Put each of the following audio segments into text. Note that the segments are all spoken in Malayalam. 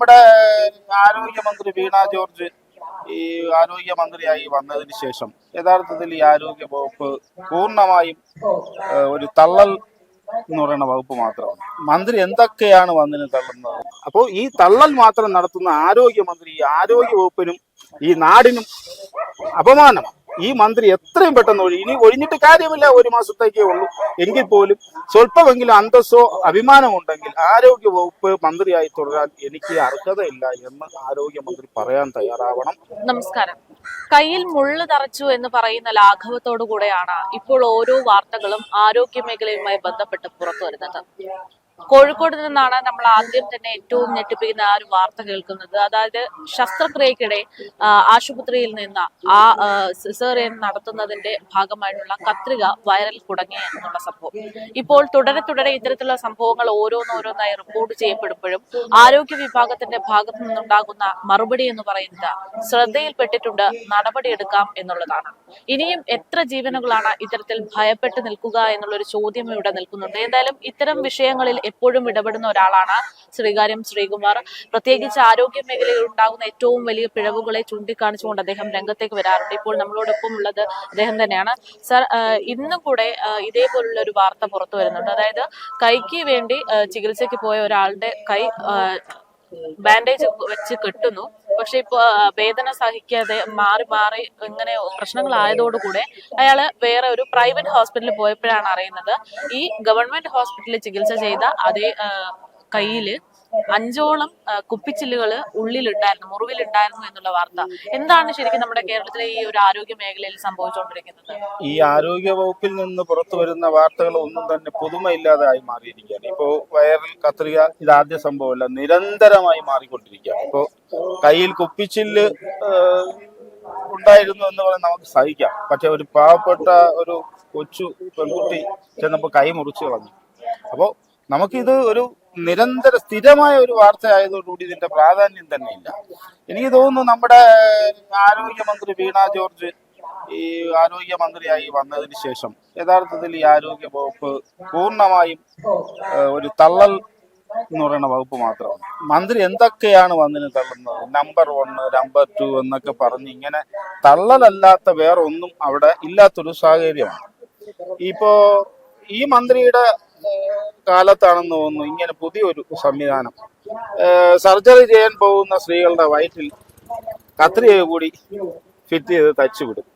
നമ്മുടെ ആരോഗ്യമന്ത്രി വീണ ജോർജ് ഈ ആരോഗ്യമന്ത്രിയായി വന്നതിന് ശേഷം യഥാർത്ഥത്തിൽ ഈ ആരോഗ്യ വകുപ്പ് പൂർണ്ണമായും ഒരു തള്ളൽ എന്ന് പറയുന്ന വകുപ്പ് മാത്രമാണ്. മന്ത്രി എന്തൊക്കെയാണ് വന്നിന് തള്ളുന്നത്? അപ്പോൾ ഈ തള്ളൽ മാത്രം നടത്തുന്ന ആരോഗ്യമന്ത്രി ഈ ആരോഗ്യ വകുപ്പിനും ഈ നാടിനും അപമാനമാണ്. ഈ മന്ത്രി എത്രയും പെട്ടെന്ന് ഇനി ഒഴിഞ്ഞിട്ട് കാര്യമില്ല, 1 മാസത്തേക്കേ ഉള്ളൂ. എങ്കിൽ പോലും സ്വല്പമെങ്കിലും അന്തസ്സോ അഭിമാനമോ ഉണ്ടെങ്കിൽ ആരോഗ്യ വകുപ്പ് മന്ത്രിയായി തുടരാൻ എനിക്ക് അർഹതയില്ല എന്ന് ആരോഗ്യമന്ത്രി പറയാൻ തയ്യാറാവണം. നമസ്കാരം. കയ്യിൽ മുള്ളു തറച്ചു എന്ന് പറയുന്ന ലാഘവത്തോടു കൂടെയാണ് ഇപ്പോൾ ഓരോ വാർത്തകളും ആരോഗ്യ മേഖലയുമായി ബന്ധപ്പെട്ട് പുറത്തു വരുന്നത്. കോഴിക്കോട് നിന്നാണ് നമ്മൾ ആദ്യം തന്നെ ഏറ്റവും ഞെട്ടിപ്പിക്കുന്ന ആ ഒരു വാർത്ത കേൾക്കുന്നത്. അതായത് ശസ്ത്രക്രിയക്കിടെ ആശുപത്രിയിൽ നിന്ന് സിസേറിയൻ നടത്തുന്നതിന്റെ ഭാഗമായിട്ടുള്ള കത്രിക വയറിൽ കുടങ്ങി എന്നുള്ള സംഭവം. ഇപ്പോൾ തുടരെ ഇത്തരത്തിലുള്ള സംഭവങ്ങൾ ഓരോന്നോരോന്നായി റിപ്പോർട്ട് ചെയ്യപ്പെടുമ്പോഴും ആരോഗ്യ വിഭാഗത്തിന്റെ ഭാഗത്തു നിന്നുണ്ടാകുന്ന മറുപടി എന്ന് പറയുന്നത് ശ്രദ്ധയിൽപ്പെട്ടിട്ടുണ്ട്, നടപടിയെടുക്കാം എന്നുള്ളതാണ്. ഇനിയും എത്ര ജീവനുകളാണ് ഇത്തരത്തിൽ ഭയപ്പെട്ട് നിൽക്കുക എന്നുള്ളൊരു ചോദ്യം ഇവിടെ നിൽക്കുന്നുണ്ട്. എന്തായാലും ഇത്തരം വിഷയങ്ങളിൽ എപ്പോഴും ഇടപെടുന്ന ഒരാളാണ് ശ്രീകുമാർ. പ്രത്യേകിച്ച് ആരോഗ്യ മേഖലയിൽ ഉണ്ടാകുന്ന ഏറ്റവും വലിയ പിഴവുകളെ ചൂണ്ടിക്കാണിച്ചുകൊണ്ട് അദ്ദേഹം രംഗത്തേക്ക് വരാറുണ്ട്. ഇപ്പോൾ നമ്മളോടൊപ്പം ഉള്ളത് അദ്ദേഹം തന്നെയാണ്. സർ, ഇന്നും കൂടെ ഇതേപോലുള്ള ഒരു വാർത്ത പുറത്തു വരുന്നുണ്ട്. അതായത് കൈക്ക് വേണ്ടി ചികിത്സയ്ക്ക് പോയ ഒരാളുടെ കൈ ബാൻഡേജ് വെച്ച് കെട്ടുന്നു. പക്ഷെ ഇപ്പൊ വേദന സഹിക്കാതെ മാറി ഇങ്ങനെ പ്രശ്നങ്ങളായതോടുകൂടെ അയാള് വേറെ ഒരു പ്രൈവറ്റ് ഹോസ്പിറ്റലിൽ പോയപ്പോഴാണ് അറിയുന്നത് ഈ ഗവൺമെന്റ് ഹോസ്പിറ്റലിൽ ചികിത്സ ചെയ്ത അതേ കയ്യില് 5ഓളം കുപ്പിച്ചില്ലുകള് മുറിവിലുണ്ടായിരുന്നു എന്നുള്ള വാർത്ത. എന്താണ് ശരിക്കും നമ്മുടെ കേരളത്തിലെ ഈ ഒരു ആരോഗ്യ മേഖലയിൽ സംഭവിച്ചുകൊണ്ടിരിക്കുന്നത്? ഈ ആരോഗ്യ വകുപ്പിൽ നിന്ന് പുറത്തു വരുന്ന വാർത്തകൾ ഒന്നും തന്നെ പുതുമയില്ലാതെ ആയി മാറിയിരിക്കുകയാണ്. ഇപ്പോ വയറിൽ കത്രിക ഇതാദ്യ സംഭവമല്ല, നിരന്തരമായി മാറിക്കൊണ്ടിരിക്കുകയാണ്. ഇപ്പോ കയ്യിൽ കുപ്പിച്ചില്ല് ഉണ്ടായിരുന്നു എന്ന് പറഞ്ഞാൽ നമുക്ക് സഹിക്കാം. പക്ഷെ ഒരു പാവപ്പെട്ട ഒരു കൊച്ചു പെൺകുട്ടി ചെന്നപ്പോൾ കൈ മുറിച്ചു കളഞ്ഞു. അപ്പോൾ നമുക്കിത് ഒരു സ്ഥിരമായ ഒരു വാർത്ത ആയതോടുകൂടി ഇതിന്റെ പ്രാധാന്യം തന്നെ ഇല്ല. എനിക്ക് തോന്നുന്നു നമ്മുടെ ആരോഗ്യമന്ത്രി വീണ ജോർജ് ഈ ആരോഗ്യമന്ത്രിയായി വന്നതിന് ശേഷം യഥാർത്ഥത്തിൽ ഈ ആരോഗ്യ വകുപ്പ് പൂർണ്ണമായും ഒരു തള്ളൽ എന്ന് പറയുന്ന വകുപ്പ് മാത്രമാണ്. മന്ത്രി എന്തൊക്കെയാണ് വന്നിന് തള്ളുന്നത്? നമ്പർ 1, നമ്പർ 2 എന്നൊക്കെ പറഞ്ഞ് ഇങ്ങനെ തള്ളലല്ലാത്ത വേറെ ഒന്നും അവിടെ ഇല്ലാത്തൊരു സാഹചര്യമാണ്. ഇപ്പോ ഈ മന്ത്രിയുടെ കാലത്താണെന്ന് തോന്നുന്നു ഇങ്ങനെ പുതിയൊരു സംവിധാനം. സർജറി ചെയ്യാൻ പോകുന്ന സ്ത്രീകളുടെ വയറ്റിൽ കത്രിക കൂടി ഫിറ്റ് ചെയ്ത് തച്ചുവിടും.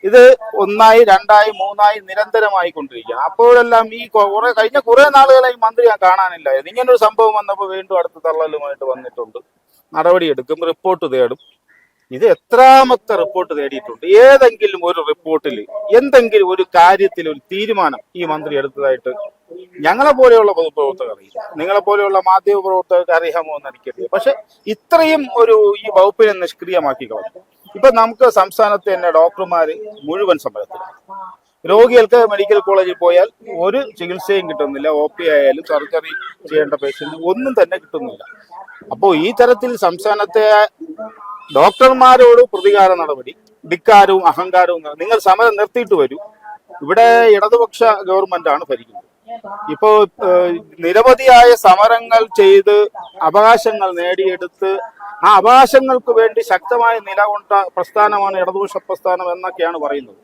ഇത് 1ആയി 2ആയി 3ആയി നിരന്തരമായി കൊണ്ടിരിക്കുകയാണ്. അപ്പോഴെല്ലാം ഈ കഴിഞ്ഞ കുറെ നാളുകളായി മന്ത്രിയെ കാണാനില്ലായിരുന്നു. ഇങ്ങനൊരു സംഭവം വന്നപ്പോൾ വീണ്ടും അടുത്ത തള്ളലുമായിട്ട് വന്നിട്ടുണ്ട്. നടപടിയെടുക്കും, റിപ്പോർട്ട് തേടും. ഇത് എത്രാമത്തെ റിപ്പോർട്ട് തേടിയിട്ടുണ്ട്? ഏതെങ്കിലും ഒരു റിപ്പോർട്ടിൽ എന്തെങ്കിലും ഒരു കാര്യത്തിൽ ഒരു തീരുമാനം ഈ മന്ത്രി എടുത്തതായിട്ട് ഞങ്ങളെ പോലെയുള്ള പൊതുപ്രവർത്തകർ അറിയില്ല, നിങ്ങളെ പോലെയുള്ള മാധ്യമ പ്രവർത്തകർക്ക് അറിയാമോ എന്ന് എനിക്കറിയാം. പക്ഷെ ഇത്രയും ഈ വകുപ്പിനെ നിഷ്ക്രിയമാക്കി കളഞ്ഞു. ഇപ്പൊ നമുക്ക് സംസ്ഥാനത്ത് തന്നെ ഡോക്ടർമാര് മുഴുവൻ സമരത്തിലാണ്. രോഗികൾക്ക് മെഡിക്കൽ കോളേജിൽ പോയാൽ ഒരു ചികിത്സയും കിട്ടുന്നില്ല. OP ആയാലും സർജറി ചെയ്യേണ്ട പേഷ്യന്റ് ഒന്നും തന്നെ കിട്ടുന്നില്ല. അപ്പോൾ ഈ തരത്തിൽ സംസ്ഥാനത്തെ ഡോക്ടർമാരോട് പ്രതികാര നടപടി, ധിക്കാരവും അഹങ്കാരവും. നിങ്ങൾ സമരം നിർത്തിയിട്ട് വരൂ. ഇവിടെ ഇടതുപക്ഷ ഗവൺമെന്റ് ആണ് ഭരിക്കുന്നത്. ഇപ്പോ നിരവധിയായ സമരങ്ങൾ ചെയ്ത് അവകാശങ്ങൾ നേടിയെടുത്ത് ആ അവകാശങ്ങൾക്ക് വേണ്ടി ശക്തമായ നിലകൊണ്ട പ്രസ്ഥാനമാണ് ഇടതുപക്ഷ പ്രസ്ഥാനം എന്നൊക്കെയാണ് പറയുന്നത്.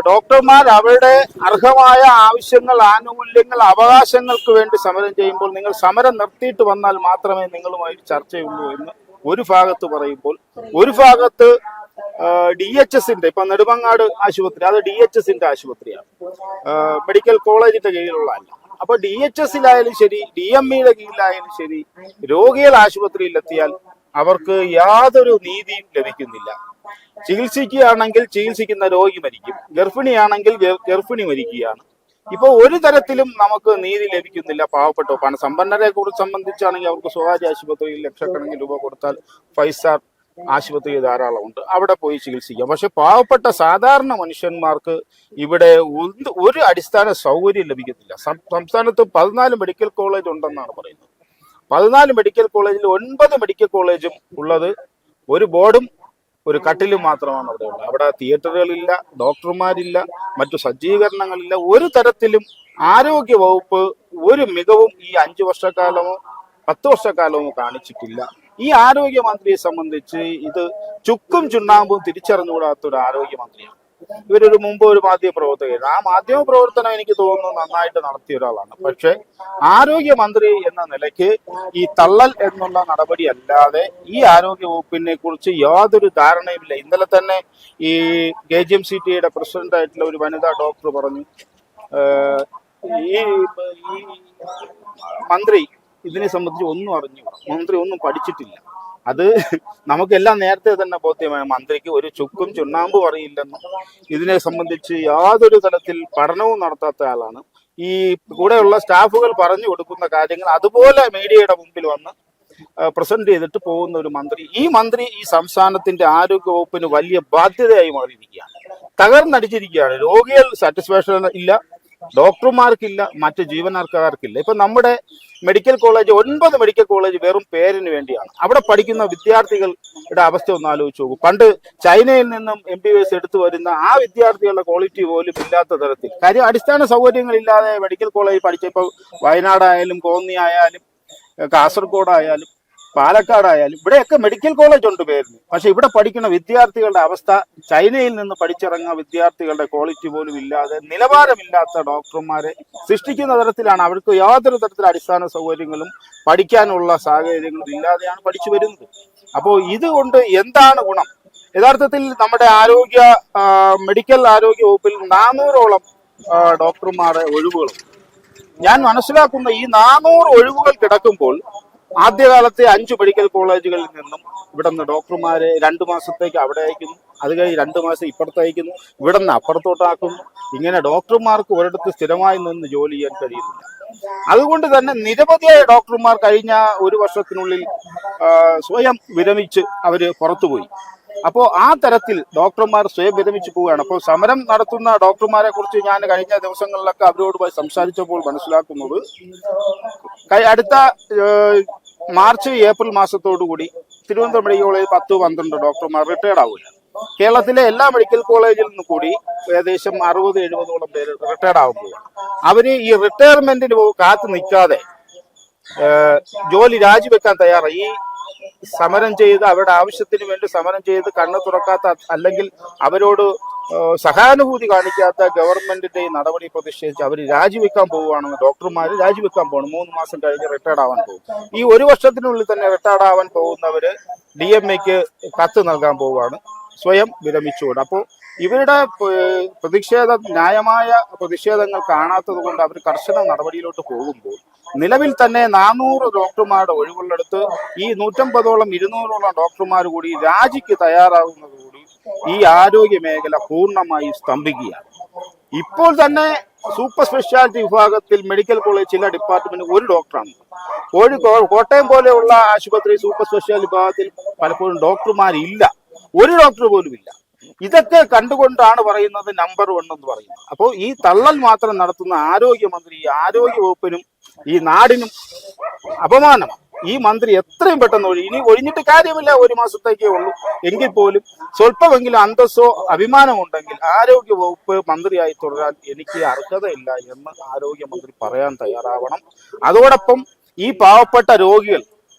ഡോക്ടർമാർ അവരുടെ അർഹമായ ആവശ്യങ്ങൾ, ആനുകൂല്യങ്ങൾ, അവകാശങ്ങൾക്ക് വേണ്ടി സമരം ചെയ്യുമ്പോൾ നിങ്ങൾ സമരം നിർത്തിയിട്ട് വന്നാൽ മാത്രമേ നിങ്ങളുമായി ചർച്ചയുള്ളൂ എന്ന് ഒരു ഭാഗത്ത് പറയുമ്പോൾ, ഒരു ഭാഗത്ത് DHSന്റെ ഇപ്പൊ നെടുമങ്ങാട് ആശുപത്രി, അത് DHSന്റെ ആശുപത്രിയാണ്, മെഡിക്കൽ കോളേജിന്റെ കീഴിലുള്ള അല്ല. അപ്പൊ DHSലായാലും ശരി, DMEയുടെ കീഴിലായാലും ശരി, രോഗികൾ ആശുപത്രിയിലെത്തിയാൽ അവർക്ക് യാതൊരു നീതിയും ലഭിക്കുന്നില്ല. ചികിത്സിക്കുകയാണെങ്കിൽ ചികിത്സിക്കുന്ന രോഗി മരിക്കും, ഗർഭിണിയാണെങ്കിൽ ഗർഭിണി മരിക്കുകയാണ്. ഇപ്പൊ ഒരു തരത്തിലും നമുക്ക് നീതി ലഭിക്കുന്നില്ല. പാവപ്പെട്ട പണസമ്പന്നരെ കുറിച്ച് സംബന്ധിച്ചാണെങ്കിൽ അവർക്ക് സ്വകാര്യ ആശുപത്രിയിൽ ലക്ഷക്കണക്കിന് രൂപ കൊടുത്താൽ 5 സ്റ്റാർ ആശുപത്രി ധാരാളമുണ്ട്, അവിടെ പോയി ചികിത്സിക്കാം. പക്ഷെ പാവപ്പെട്ട സാധാരണ മനുഷ്യന്മാർക്ക് ഇവിടെ ഒരു അടിസ്ഥാന സൗകര്യം ലഭിക്കത്തില്ല. സംസ്ഥാനത്ത് 14 മെഡിക്കൽ കോളേജ് ഉണ്ടെന്നാണ് പറയുന്നത്. 14 മെഡിക്കൽ കോളേജിൽ 9 മെഡിക്കൽ കോളേജും ഉള്ളത് ഒരു ബോർഡും ഒരു കട്ടിലും മാത്രമാണ് അവിടെ ഉള്ളത്. അവിടെ തിയേറ്ററുകളില്ല, ഡോക്ടർമാരില്ല, മറ്റു സജ്ജീകരണങ്ങളില്ല. ഒരു തരത്തിലും ആരോഗ്യ വകുപ്പ് ഒരു മികവും ഈ 5 വർഷക്കാലമോ 10 വർഷക്കാലവും കാണിച്ചിട്ടില്ല. ഈ ആരോഗ്യമന്ത്രിയെ സംബന്ധിച്ച് ഇത് ചുക്കും ചുണ്ണാമ്പും തിരിച്ചറിഞ്ഞുകൂടാത്ത ഒരു ആരോഗ്യമന്ത്രിയാണ്. ഇവരൊരു മുമ്പ് ഒരു മാധ്യമ പ്രവർത്തകർ, ആ മാധ്യമ പ്രവർത്തനം എനിക്ക് തോന്നുന്നു നന്നായിട്ട് നടത്തിയ ഒരാളാണ്. പക്ഷെ ആരോഗ്യമന്ത്രി എന്ന നിലയ്ക്ക് ഈ തള്ളൽ എന്നുള്ള നടപടി അല്ലാതെ ഈ ആരോഗ്യ വകുപ്പിനെ കുറിച്ച് യാതൊരു ധാരണയുമില്ല. ഇന്നലെ തന്നെ ഈ KGMCTയുടെ പ്രസിഡന്റ് ആയിട്ടുള്ള ഒരു വനിതാ ഡോക്ടർ പറഞ്ഞു, ഈ ഈ മന്ത്രി ഇതിനെ സംബന്ധിച്ച് ഒന്നും അറിഞ്ഞു, മന്ത്രി ഒന്നും പഠിച്ചിട്ടില്ല. അത് നമുക്കെല്ലാം നേരത്തെ തന്നെ ബോധ്യമായ മന്ത്രിക്ക് ഒരു ചുക്കും ചുണ്ണാമ്പും അറിയില്ലെന്നും ഇതിനെ സംബന്ധിച്ച് യാതൊരു തലത്തിൽ പഠനവും നടത്താത്ത ആളാണ്. ഈ കൂടെയുള്ള സ്റ്റാഫുകൾ പറഞ്ഞു കൊടുക്കുന്ന കാര്യങ്ങൾ അതുപോലെ മീഡിയയുടെ മുമ്പിൽ വന്ന് പ്രസന്റ് ചെയ്തിട്ട് പോകുന്ന ഒരു മന്ത്രി. ഈ മന്ത്രി ഈ സംസ്ഥാനത്തിന്റെ ആരോഗ്യ വകുപ്പിന് വലിയ ബാധ്യതയായി മാറിയിരിക്കുകയാണ്. തകർന്നടിച്ചിരിക്കുകയാണ്. രോഗികൾ സാറ്റിസ്ഫാക്ഷൻ ഇല്ല, ഡോക്ടർമാർക്കില്ല, മറ്റ് ജീവനക്കാർക്കില്ല. ഇപ്പൊ നമ്മുടെ മെഡിക്കൽ കോളേജ് 9 മെഡിക്കൽ കോളേജ് വെറും പേരിന് വേണ്ടിയാണ്. അവിടെ പഠിക്കുന്ന വിദ്യാർത്ഥികളുടെ അവസ്ഥ ഒന്ന് ആലോചിച്ച് നോക്കും. പണ്ട് ചൈനയിൽ നിന്നും MBBS എടുത്തു വരുന്ന ആ വിദ്യാർത്ഥികളുടെ ക്വാളിറ്റി പോലും ഇല്ലാത്ത തരത്തിൽ, കാര്യം അടിസ്ഥാന സൗകര്യങ്ങളില്ലാതെ മെഡിക്കൽ കോളേജ് പഠിച്ചപ്പോൾ വയനാടായാലും കോന്നി ആയാലും കാസർഗോഡായാലും പാലക്കാടായാലും ഇവിടെയൊക്കെ മെഡിക്കൽ കോളേജ് ഉണ്ട് പേരിന്. പക്ഷെ ഇവിടെ പഠിക്കുന്ന വിദ്യാർത്ഥികളുടെ അവസ്ഥ ചൈനയിൽ നിന്ന് പഠിച്ചിറങ്ങുന്ന വിദ്യാർത്ഥികളുടെ ക്വാളിറ്റി പോലും ഇല്ലാതെ നിലവാരമില്ലാത്ത ഡോക്ടർമാരെ സൃഷ്ടിക്കുന്ന തരത്തിലാണ്. അവർക്ക് യാതൊരു തരത്തിലുള്ള അടിസ്ഥാന സൗകര്യങ്ങളും പഠിക്കാനുള്ള സാഹചര്യങ്ങളും ഇല്ലാതെയാണ് പഠിച്ചു വരുന്നത്. അപ്പോൾ ഇതുകൊണ്ട് എന്താണ് ഗുണം? യഥാർത്ഥത്തിൽ നമ്മുടെ മെഡിക്കൽ ആരോഗ്യ വകുപ്പിൽ 400ഓളം ഡോക്ടർമാരുടെ ഒഴിവുകളുണ്ട്. ഞാൻ മനസ്സിലാക്കുന്ന ഈ 400 ഒഴിവുകൾ കിടക്കുമ്പോൾ ആദ്യകാലത്തെ 5 മെഡിക്കൽ കോളേജുകളിൽ നിന്നും ഇവിടെ നിന്ന് ഡോക്ടർമാരെ 2 മാസത്തേക്ക് അവിടെ അയക്കുന്നു, അത് കഴിഞ്ഞ് 2 മാസം ഇപ്പുറത്ത് അയക്കുന്നു, ഇവിടെ നിന്ന് അപ്പുറത്തോട്ടാക്കുന്നു. ഇങ്ങനെ ഡോക്ടർമാർക്ക് ഒരിടത്ത് സ്ഥിരമായി നിന്ന് ജോലി ചെയ്യാൻ കഴിയുന്നില്ല. അതുകൊണ്ട് തന്നെ നിരവധിയായ ഡോക്ടർമാർ കഴിഞ്ഞ 1 വർഷത്തിനുള്ളിൽ സ്വയം വിരമിച്ച് അവര് പുറത്തുപോയി. അപ്പോൾ ആ തരത്തിൽ ഡോക്ടർമാർ സ്വയം വിരമിച്ചു പോവുകയാണ്. അപ്പോൾ സമരം നടത്തുന്ന ഡോക്ടർമാരെ കുറിച്ച് ഞാൻ കഴിഞ്ഞ ദിവസങ്ങളിലൊക്കെ അവരോട് പോയി സംസാരിച്ചപ്പോൾ മനസ്സിലാക്കുന്നത്, അടുത്ത മാർച്ച് ഏപ്രിൽ മാസത്തോടുകൂടി തിരുവനന്തപുരം മെഡിക്കൽ കോളേജിൽ 10-12 ഡോക്ടർമാർ റിട്ടയർഡ് ആവില്ല. കേരളത്തിലെ എല്ലാ മെഡിക്കൽ കോളേജിൽ നിന്ന് കൂടി ഏകദേശം 60-70ഓളം പേര് റിട്ടയർഡ് ആകുമ്പോൾ അവര് ഈ റിട്ടയർമെന്റിന് കാത്തു നിൽക്കാതെ ജോലി രാജിവെക്കാൻ തയ്യാറായി. ഈ സമരം ചെയ്ത് അവരുടെ ആവശ്യത്തിന് വേണ്ടി സമരം ചെയ്ത് കണ്ണ് തുറക്കാത്ത, അല്ലെങ്കിൽ അവരോട് സഹാനുഭൂതി കാണിക്കാത്ത ഗവൺമെന്റിന്റെ ഈ നടപടി പ്രതിഷേധിച്ച് അവർ രാജിവെക്കാൻ പോവുകയാണെന്ന് ഡോക്ടർമാർ രാജിവെക്കാൻ പോകണം. 3 മാസം കഴിഞ്ഞ് റിട്ടയർഡ് ആവാൻ പോകും. ഈ 1 വർഷത്തിനുള്ളിൽ തന്നെ റിട്ടയർഡ് ആവാൻ പോകുന്നവര് DMAക്ക് കത്ത് നൽകാൻ പോവുകയാണ്, സ്വയം വിരമിച്ചുകൊണ്ട്. അപ്പോൾ ഇവരുടെ ന്യായമായ പ്രതിഷേധങ്ങൾ കാണാത്തത് കൊണ്ട് അവർ കർശന നടപടിയിലോട്ട് പോകുമ്പോൾ നിലവിൽ തന്നെ 400 ഡോക്ടർമാരുടെ ഒഴിവുള്ളെടുത്ത് ഈ 150ഓളം 200ഓളം ഡോക്ടർമാർ കൂടി രാജിക്ക് തയ്യാറാകുന്നതോടുകൂടി ഈ ആരോഗ്യ മേഖല പൂർണ്ണമായി സ്തംഭിക്കുകയാണ്. ഇപ്പോൾ തന്നെ സൂപ്പർ സ്പെഷ്യാലിറ്റി വിഭാഗത്തിൽ മെഡിക്കൽ കോളേജ് ചില ഡിപ്പാർട്ട്മെന്റ് 1 ഡോക്ടറാണ്. കോട്ടയം പോലെയുള്ള ആശുപത്രി സൂപ്പർ സ്പെഷ്യാലിറ്റി വിഭാഗത്തിൽ പലപ്പോഴും ഡോക്ടർമാരില്ല, 1 ഡോക്ടർ പോലും ഇല്ല. ഇതൊക്കെ കണ്ടുകൊണ്ടാണ് പറയുന്നത് നമ്പർ 1 എന്ന് പറയുന്നത്. അപ്പോൾ ഈ തള്ളൽ മാത്രം നടത്തുന്ന ആരോഗ്യമന്ത്രി ഈ ആരോഗ്യ വകുപ്പിനും ഈ നാടിനും അപമാനമാണ്. ഈ മന്ത്രി എത്രയും പെട്ടെന്ന് ഇനി ഒഴിഞ്ഞിട്ട് കാര്യമില്ല, 1 മാസത്തേക്കേ ഉള്ളൂ. എങ്കിൽ പോലും സ്വല്പമെങ്കിലും അന്തസ്സോ അഭിമാനമുണ്ടെങ്കിൽ ആരോഗ്യ വകുപ്പ് മന്ത്രിയായി തുടരാൻ എനിക്ക് അർഹതയില്ല എന്ന് ആരോഗ്യമന്ത്രി പറയാൻ തയ്യാറാവണം. അതോടൊപ്പം ഈ പാവപ്പെട്ട രോഗികൾ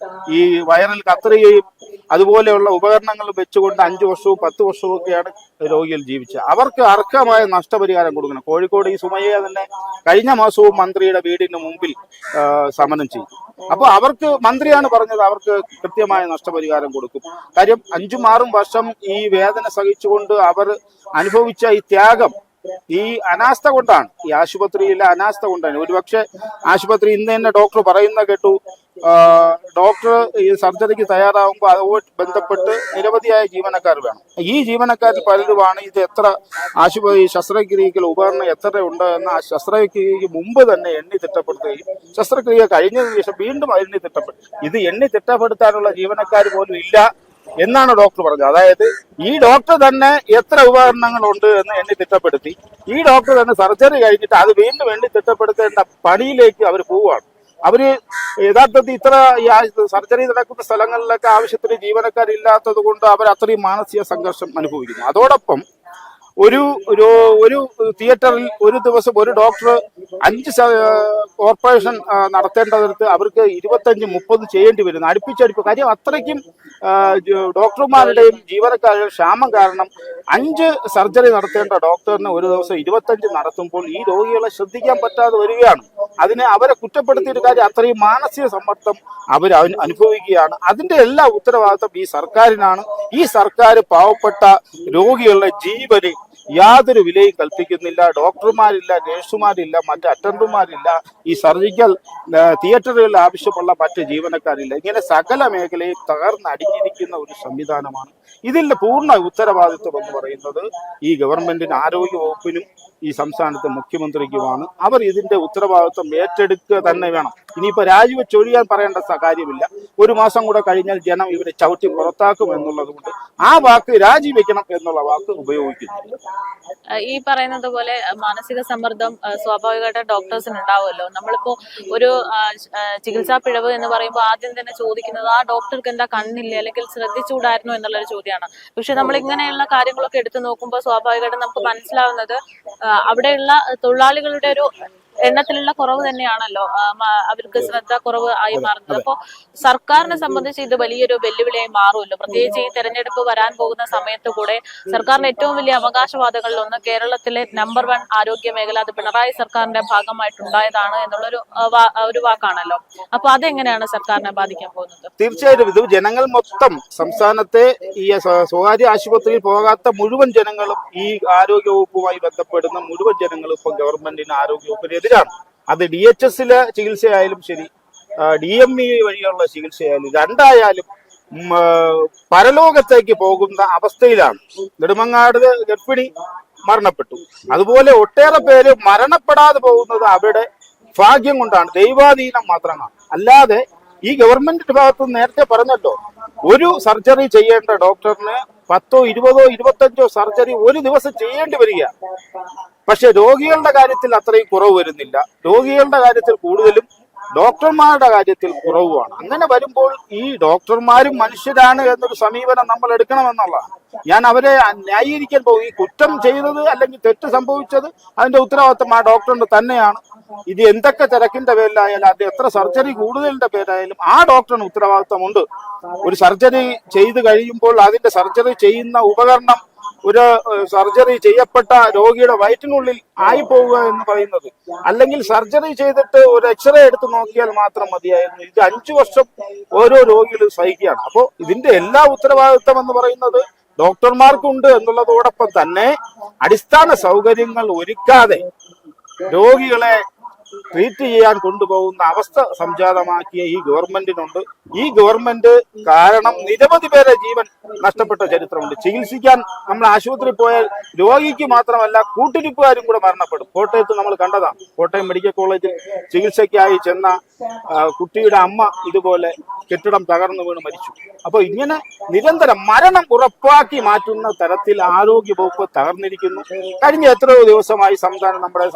ഈ വൈറൽ കത്രികയും അതുപോലെയുള്ള ഉപകരണങ്ങൾ വെച്ചുകൊണ്ട് 5 വർഷവും 10 വർഷവും ഒക്കെയാണ് രോഗികൾ ജീവിച്ചത്. അവർക്ക് അർഹമായ നഷ്ടപരിഹാരം കൊടുക്കണം. കോഴിക്കോട് ഈ സുമയ്യ തന്നെ കഴിഞ്ഞ മാസവും മന്ത്രിയുടെ വീടിന് മുമ്പിൽ സമരം ചെയ്തു. അപ്പോൾ അവർക്ക് മന്ത്രിയാണ് പറഞ്ഞത് അവർക്ക് കൃത്യമായ നഷ്ടപരിഹാരം കൊടുക്കും. കാര്യം 5-6 വർഷം ഈ വേദന സഹിച്ചുകൊണ്ട് അവർ അനുഭവിച്ച ഈ ത്യാഗം ഈ അനാസ്ഥ കൊണ്ടാണ്, ഈ ആശുപത്രിയിലെ അനാസ്ഥ കൊണ്ടാണ്. ഒരുപക്ഷെ ആശുപത്രി ഇന്ന് തന്നെ ഡോക്ടർ പറയുന്ന കേട്ടു, ഡോക്ടർ ഈ സർജറിക്ക് തയ്യാറാവുമ്പോൾ അതുമായി ബന്ധപ്പെട്ട് നിരവധിയായ ജീവനക്കാർ വേണം. ഈ ജീവനക്കാരിൽ പലരുമാണ് ഇത് എത്ര ആശുപത്രി ശസ്ത്രക്രിയക്കുള്ള ഉപകരണം എത്ര ഉണ്ട് എന്ന് ശസ്ത്രക്രിയക്ക് മുമ്പ് തന്നെ എണ്ണി തിട്ടപ്പെടുത്തുകയും ശസ്ത്രക്രിയ കഴിഞ്ഞതിന് ശേഷം വീണ്ടും എണ്ണി തിട്ടപ്പെടുത്തും. ഇത് എണ്ണി തിട്ടപ്പെടുത്താനുള്ള ജീവനക്കാർ പോലും ഇല്ല എന്നാണ് ഡോക്ടർ പറഞ്ഞത്. അതായത് ഈ ഡോക്ടർ തന്നെ എത്ര ഉപകരണങ്ങളുണ്ട് എന്ന് എണ്ണി തിട്ടപ്പെടുത്തി ഈ ഡോക്ടർ തന്നെ സർജറി കഴിഞ്ഞിട്ട് അത് വീണ്ടും എണ്ണി തിട്ടപ്പെടുത്തേണ്ട പണിയിലേക്ക് അവർ പോവുകയാണ്. അവര് യഥാർത്ഥത്തിൽ ഇത്ര സർജറി നടക്കുന്ന സ്ഥലങ്ങളിലൊക്കെ ആവശ്യത്തിന് ജീവനക്കാരില്ലാത്തത് കൊണ്ട് അവർ അത്രയും മാനസിക സംഘർഷം അനുഭവിക്കുന്നു. അതോടൊപ്പം ഒരു തിയേറ്ററിൽ ഒരു ദിവസം ഒരു ഡോക്ടർ 5 ഓപ്പറേഷൻ നടത്തേണ്ടതിടത്ത് അവർക്ക് 25-30 ചെയ്യേണ്ടി വരുന്നു, അടുപ്പിച്ചടുപ്പ്. കാര്യം അത്രയ്ക്കും ഡോക്ടർമാരുടെയും ജീവനക്കാരുടെയും ക്ഷാമം കാരണം 5 സർജറി നടത്തേണ്ട ഡോക്ടറിന് ഒരു ദിവസം 25 നടത്തുമ്പോൾ ഈ രോഗികളെ ശ്രദ്ധിക്കാൻ പറ്റാതെ വരികയാണ്. അവരെ കുറ്റപ്പെടുത്തിയിട്ട് കാര്യം, അത്രയും മാനസിക സമ്മർദ്ദം അവർ അനുഭവിക്കുകയാണ്. അതിന്റെ എല്ലാ ഉത്തരവാദിത്വം ഈ സർക്കാരിനാണ്. ഈ സർക്കാർ പാവപ്പെട്ട രോഗികളുടെ ജീവന് യാതൊരു വിലയും കൽപ്പിക്കുന്നില്ല. ഡോക്ടർമാരില്ല, നഴ്സുമാരില്ല, മറ്റ് അറ്റൻഡർമാരില്ല, ഈ സർജിക്കൽ തിയേറ്ററുകളിൽ ആവശ്യമുള്ള മറ്റ് ജീവനക്കാരില്ല. ഇങ്ങനെ സകല മേഖലയും തകർന്നടിഞ്ഞിരിക്കുന്ന ഒരു സംവിധാനമാണ്. ഇതിന്റെ പൂർണ്ണ ഉത്തരവാദിത്വം എന്ന് പറയുന്നത് ഈ ഗവൺമെന്റിന്, ആരോഗ്യ വകുപ്പിനും ഈ സംസ്ഥാനത്തെ മുഖ്യമന്ത്രിക്കുമാണ്. അവർ ഇതിന്റെ ഉത്തരവാദിത്വം ഏറ്റെടുക്കുക തന്നെ വേണം. ഇനിയിപ്പോ രാജിവെച്ചൊഴിയാൻ പറയേണ്ട കാര്യമില്ല. 1 മാസം കൂടെ കഴിഞ്ഞാൽ ജനം ഇവരെ ചവിട്ടി പുറത്താക്കും എന്നുള്ളത് കൊണ്ട് ആ വാക്ക് രാജിവെക്കണം എന്നുള്ള വാക്ക് ഉപയോഗിക്കുന്നു. ഈ പറയുന്നത് പോലെ മാനസിക സമ്മർദ്ദം സ്വാഭാവികമായിട്ട് ഡോക്ടേഴ്സിന് ഉണ്ടാവുമല്ലോ. നമ്മളിപ്പോ ഒരു ചികിത്സാ പിഴവ് എന്ന് പറയുമ്പോൾ ആദ്യം തന്നെ ചോദിക്കുന്നത് ആ ഡോക്ടർക്ക് എന്താ കണ്ണില്ല, അല്ലെങ്കിൽ ശ്രദ്ധിച്ചുകൂടായിരുന്നു എന്നുള്ളൊരു ചോദ്യമാണ്. പക്ഷെ നമ്മൾ ഇങ്ങനെയുള്ള കാര്യങ്ങളൊക്കെ എടുത്തു നോക്കുമ്പോൾ സ്വാഭാവികമായിട്ടും നമുക്ക് മനസ്സിലാവുന്നത് അവിടെയുള്ള തൊഴിലാളികളുടെ ഒരു എണ്ണത്തിലുള്ള കുറവ് തന്നെയാണല്ലോ അവർക്ക് ശ്രദ്ധ കുറവ് ആയി മാറുന്നത്. അപ്പോൾ സർക്കാരിനെ സംബന്ധിച്ച് ഇത് വലിയൊരു വെല്ലുവിളിയായി മാറുമല്ലോ. പ്രത്യേകിച്ച് ഈ തെരഞ്ഞെടുപ്പ് വരാൻ പോകുന്ന സമയത്ത് കൂടെ സർക്കാരിന്റെ ഏറ്റവും വലിയ അവകാശവാദങ്ങളിൽ ഒന്ന് കേരളത്തിലെ നമ്പർ 1 ആരോഗ്യ മേഖല അത് പിണറായി സർക്കാരിന്റെ ഭാഗമായിട്ടുണ്ടായതാണ് എന്നുള്ളൊരു വാക്കാണല്ലോ. അപ്പൊ അതെങ്ങനെയാണ് സർക്കാരിനെ ബാധിക്കാൻ പോകുന്നത്? തീർച്ചയായിട്ടും ഇത് ജനങ്ങൾ മൊത്തം, സംസ്ഥാനത്തെ ഈ സ്വകാര്യ ആശുപത്രിയിൽ പോകാത്ത മുഴുവൻ ജനങ്ങളും, ഈ ആരോഗ്യ വകുപ്പുമായി ബന്ധപ്പെടുന്ന മുഴുവൻ ജനങ്ങളും ഇപ്പൊ ഗവൺമെന്റിന്, ആരോഗ്യ വകുപ്പിന് എതിരാണ്. അത് DHSലെ ചികിത്സയായാലും ശരി, DME വഴിയുള്ള ചികിത്സയായാലും, രണ്ടായാലും പരലോകത്തേക്ക് പോകുന്ന അവസ്ഥയിലാണ്. നെടുമങ്ങാട് ഗർഭിണി മരണപ്പെട്ടു. അതുപോലെ ഒട്ടേറെ പേര് മരണപ്പെടാതെ പോകുന്നത് അവരുടെ ഭാഗ്യം കൊണ്ടാണ്, ദൈവാധീനം മാത്രമാണ്. അല്ലാതെ ഈ ഗവൺമെന്റിന്റെ ഭാഗത്ത് നേരത്തെ പറഞ്ഞല്ലോ, ഒരു സർജറി ചെയ്യേണ്ട ഡോക്ടറിന് 10, 20, 25 സർജറി ഒരു ദിവസം ചെയ്യേണ്ടി വരിക. പക്ഷെ രോഗികളുടെ കാര്യത്തിൽ അത്രയും കുറവ് വരുന്നില്ല. രോഗികളുടെ കാര്യത്തിൽ കൂടുതലും ഡോക്ടർമാരുടെ കാര്യത്തിൽ കുറവുമാണ്. അങ്ങനെ വരുമ്പോൾ ഈ ഡോക്ടർമാരും മനുഷ്യരാണ് എന്നൊരു സമീപനം നമ്മൾ എടുക്കണമെന്നുള്ളതാണ്. ഞാൻ അവരെ ന്യായീകരിക്കാൻ പോകും. ഈ കുറ്റം ചെയ്തത് അല്ലെങ്കിൽ തെറ്റ് സംഭവിച്ചത് അതിന്റെ ഉത്തരവാദിത്തം ആ ഡോക്ടറിന്റെ തന്നെയാണ്. ഇത് എന്തൊക്കെ തിരക്കിന്റെ പേരിലായാലും, അത് എത്ര സർജറി കൂടുതലിന്റെ പേരായാലും ആ ഡോക്ടറിന് ഉത്തരവാദിത്തമുണ്ട്. ഒരു സർജറി ചെയ്ത് കഴിയുമ്പോൾ അതിന്റെ സർജറി ചെയ്യുന്ന ഉപകരണം ഒരു സർജറി ചെയ്യപ്പെട്ട രോഗിയുടെ വയറ്റിനുള്ളിൽ ആയി പോവുക എന്ന് പറയുന്നത്, അല്ലെങ്കിൽ സർജറി ചെയ്തിട്ട് ഒരു എക്സ്റേ എടുത്ത് നോക്കിയാൽ മാത്രം മതിയായിരുന്നു. ഇത് 5 വർഷം ഓരോ രോഗികളും സഹിക്കുകയാണ്. അപ്പോൾ ഇതിന്റെ എല്ലാ ഉത്തരവാദിത്വം എന്ന് പറയുന്നത് ഡോക്ടർമാർക്കുണ്ട് എന്നുള്ളതോടൊപ്പം തന്നെ അടിസ്ഥാന സൗകര്യങ്ങൾ ഒരുക്കാതെ രോഗികളെ ട്രീറ്റ് ചെയ്യാൻ കൊണ്ടുപോകുന്ന അവസ്ഥ സംജാതമാക്കിയ ഈ ഗവൺമെന്റിനുണ്ട്. ഈ ഗവൺമെന്റ് കാരണം നിരവധി പേരെ ജീവൻ നഷ്ടപ്പെട്ട ചരിത്രമുണ്ട്. ചികിത്സിക്കാൻ നമ്മൾ ആശുപത്രിയിൽ പോയാൽ രോഗിക്ക് മാത്രമല്ല കൂട്ടിരിപ്പുകാരും കൂടെ മരണപ്പെടും. കോട്ടയത്ത് നമ്മൾ കണ്ടതാണ്. കോട്ടയം മെഡിക്കൽ കോളേജിൽ ചികിത്സയ്ക്കായി ചെന്ന കുട്ടിയുടെ അമ്മ ഇതുപോലെ കെട്ടിടം തകർന്നു വീണ് മരിച്ചു. അപ്പൊ ഇങ്ങനെ നിരന്തരം മരണം ഉറപ്പാക്കി മാറ്റുന്ന തരത്തിൽ ആരോഗ്യ വകുപ്പ് തകർന്നിരിക്കുന്നു. കഴിഞ്ഞ എത്രയോ ദിവസമായി നമ്മുടെ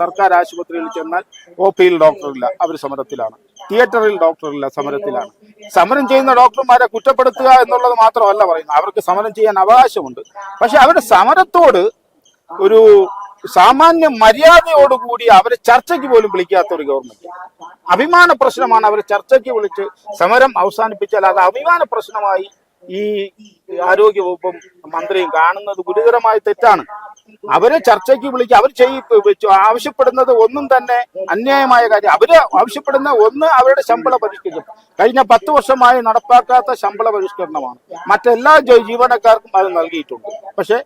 സർക്കാർ ആശുപത്രിയിൽ ചെന്നാൽ OPയിൽ ഡോക്ടറില്ല, അവർ സമരത്തിലാണ്. തിയേറ്ററിൽ ഡോക്ടറില്ല, സമരത്തിലാണ്. സമരം ചെയ്യുന്ന ഡോക്ടർമാരെ കുറ്റപ്പെടുത്തുക എന്നുള്ളത് മാത്രമല്ല പറയുന്നത്, അവർക്ക് സമരം ചെയ്യാൻ അവകാശമുണ്ട്. പക്ഷെ അവരുടെ സമരത്തോട് ഒരു സാമാന്യ മര്യാദയോടുകൂടി അവരെ ചർച്ചയ്ക്ക് പോലും വിളിക്കാത്ത ഒരു ഗവൺമെന്റ്. അഭിമാന പ്രശ്നമാണ് അവരെ ചർച്ചയ്ക്ക് വിളിച്ച് സമരം അവസാനിപ്പിച്ചാൽ അത് അഭിമാന പ്രശ്നമായി ഈ ആരോഗ്യ വകുപ്പും മന്ത്രിയും കാണുന്നത് ഗുരുതരമായ തെറ്റാണ്. അവരെ ചർച്ചയ്ക്ക് വിളിക്കുക, അവർ ആവശ്യപ്പെടുന്നത് ഒന്നും തന്നെ അന്യായമായ കാര്യം. അവര് ആവശ്യപ്പെടുന്ന ഒന്ന് അവരുടെ ശമ്പള പരിഷ്കരണം. കഴിഞ്ഞ 10 വർഷമായി നടപ്പാക്കാത്ത ശമ്പള പരിഷ്കരണമാണ്. മറ്റെല്ലാ ജീവനക്കാർക്കും അത് നൽകിയിട്ടുണ്ട്. പക്ഷെ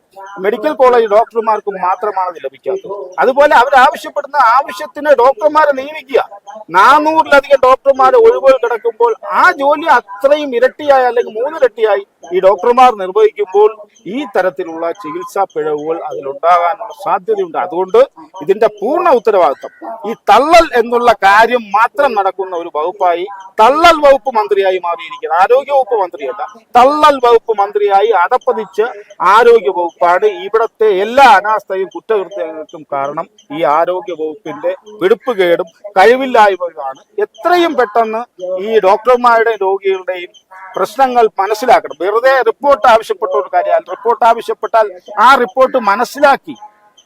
മെഡിക്കൽ കോളേജ് ഡോക്ടർമാർക്കും മാത്രമാണ് അത് ലഭിക്കാത്തത്. അതുപോലെ അവരാവശ്യപ്പെടുന്ന ആവശ്യത്തിന് ഡോക്ടർമാരെ നിയമിക്കുക. 400-ലധികം ഡോക്ടർമാർ ഒഴിവുകൾ കിടക്കുമ്പോൾ ആ ജോലി അത്രയും ഇരട്ടിയായി അല്ലെങ്കിൽ 3 ഇരട്ടിയായി ഈ ഡോക്ടർമാർ നിർവഹിക്കുമ്പോൾ ഈ തരത്തിലുള്ള ചികിത്സാ പിഴവുകൾ അതിലുണ്ടാകാനുള്ള സാധ്യതയുണ്ട്. അതുകൊണ്ട് ഇതിന്റെ പൂർണ്ണ ഉത്തരവാദിത്വം ഈ തള്ളൽ എന്നുള്ള കാര്യം മാത്രം നടക്കുന്ന ഒരു വകുപ്പായി, തള്ളൽ വകുപ്പ് മന്ത്രിയായി മാറിയിരിക്കുന്നത്. ആരോഗ്യ വകുപ്പ് മന്ത്രിയല്ല, തള്ളൽ വകുപ്പ് മന്ത്രിയായി അടപ്പതിച്ച് ആരോഗ്യ വകുപ്പാണ്. ഇവിടത്തെ എല്ലാ അനാസ്ഥയും കുറ്റകൃത്യങ്ങൾക്കും കാരണം ഈ ആരോഗ്യ വകുപ്പിന്റെ പിടിപ്പുകേടും കഴിവില്ലായ്മയുമാണ്. എത്രയും പെട്ടെന്ന് ഈ ഡോക്ടർമാരുടെയും രോഗികളുടെയും പ്രശ്നങ്ങൾ മനസ്സിലാക്കണം. വെറുതെ റിപ്പോർട്ട് ആവശ്യപ്പെട്ട ഒരു കാര്യം, റിപ്പോർട്ട് ആവശ്യപ്പെട്ടാൽ ആ റിപ്പോർട്ട് മനസ്സിലാക്കി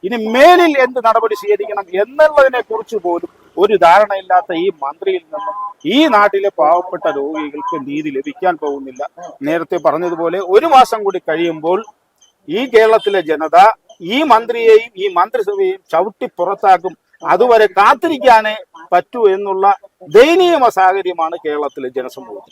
ഇനി മേലിൽ എന്ത് നടപടി സ്വീകരിക്കണം എന്നുള്ളതിനെ കുറിച്ച് പോലും ഒരു ധാരണയില്ലാത്ത ഈ മന്ത്രിയിൽ നിന്നും ഈ നാട്ടിലെ പാവപ്പെട്ട രോഗികൾക്ക് നീതി ലഭിക്കാൻ പോകുന്നില്ല. നേരത്തെ പറഞ്ഞതുപോലെ 1 മാസം കൂടി കഴിയുമ്പോൾ ഈ കേരളത്തിലെ ജനത ഈ മന്ത്രിയെയും ഈ മന്ത്രിസഭയെയും ചവിട്ടി പുറത്താക്കും. അതുവരെ കാത്തിരിക്കാനേ പറ്റൂ എന്നുള്ള ദയനീയ സാഹചര്യമാണ് കേരളത്തിലെ ജനസമൂഹം.